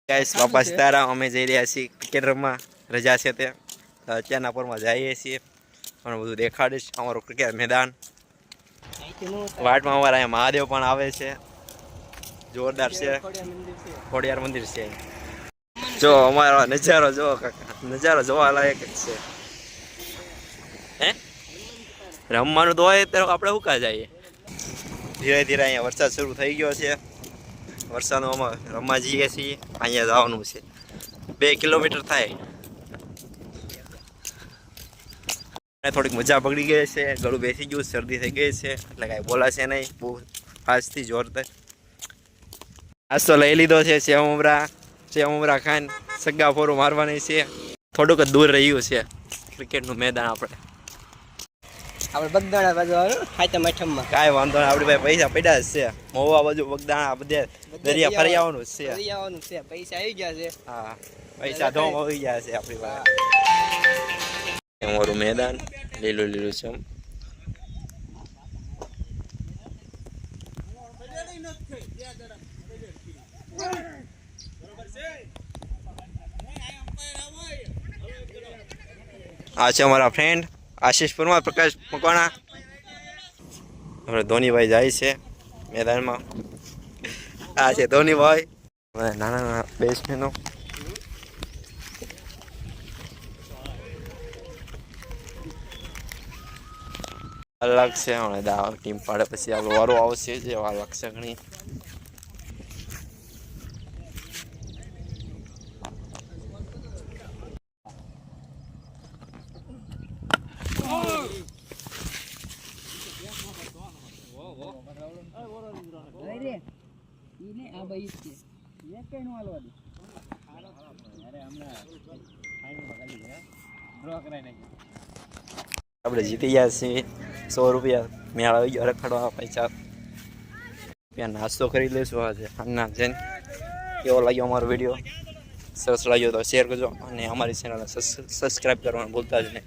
Guys બાપા સીતારામ, અમે જઈ રહ્યા છીએ ક્રિકેટ રમવા. રજા છે તે અત્યારના પરમાં જઈએ છીએ. પણ બધું દેખાડીશ અમારું ક્રિકેટ મેદાન. વાટમાં અમારા અહીંયા મહાદેવ પણ આવે છે, જોરદાર છે. ખોડિયાર મંદિર છે. જો અમારો નજારો જો કાકા, નજારો જોવા લાયક જ છે. હે રમવાનું તો હોય તો આપણે શું કા જઈએ. ધીરે ધીરે અહીંયા વરસાદ શરૂ થઈ ગયો છે. વરસાદમાં અમે રમવા જઈએ છીએ. અહીંયા જવાનું છે 2 કિલોમીટર થાય. થોડીક મજા પકડી ગઈ છે, ગળું બેસી ગયું, શરદી થઈ ગઈ છે, એટલે કાંઈ બોલાશે નહીં બહુ ફાસ્ટથી જોરદાર. નાસ્તો લઈ લીધો છે. સેવ મમરા ખાઈને સગ્ગા ફોરો મારવાની છે. થોડુંક જ દૂર રહ્યું છે ક્રિકેટનું મેદાન. આપણે બગદાણા બાજુ હાથમાં કાંઈ વાંધો નહીં, આપણી પાસે પૈસા પડ્યા જ છે. મહુવા બાજુ બગદાણા બધે દરિયા ફરી આવવાનું છે. પૈસા આવી ગયા છે. હા, પૈસા ધોમ આવી ગયા છે આપણી પાસે. અમારું મેદાન લીલું લીલું છે. આ છે અમારા ફ્રેન્ડ આશીષ પરમાર, પ્રકાશ મકવાણા. અમારે ધોનીભાઈ જાય છે મેદાનમાં. આ છે ધોનીભાઈ, નાના નાના બેટ્સમેનો. અલગ છે હમણાં દાવ ટીમ પાડે પછી આપણો વારો આવશે, જે વાર લાગશે ઘણી. આપણે જીતી ગયા છીએ. 100 રૂપિયા મેળ આવી ગયો રખડવા. પૈસા રૂપિયા નાસ્તો કરી લઈશું આજે ખાના જઈને. કેવો લાગ્યો અમારો વિડીયો? સરસ લાગ્યો તો શેર કરજો અને અમારી ચેનલને સબસ્ક્રાઈબ કરવાનું ભૂલતા જ નહીં.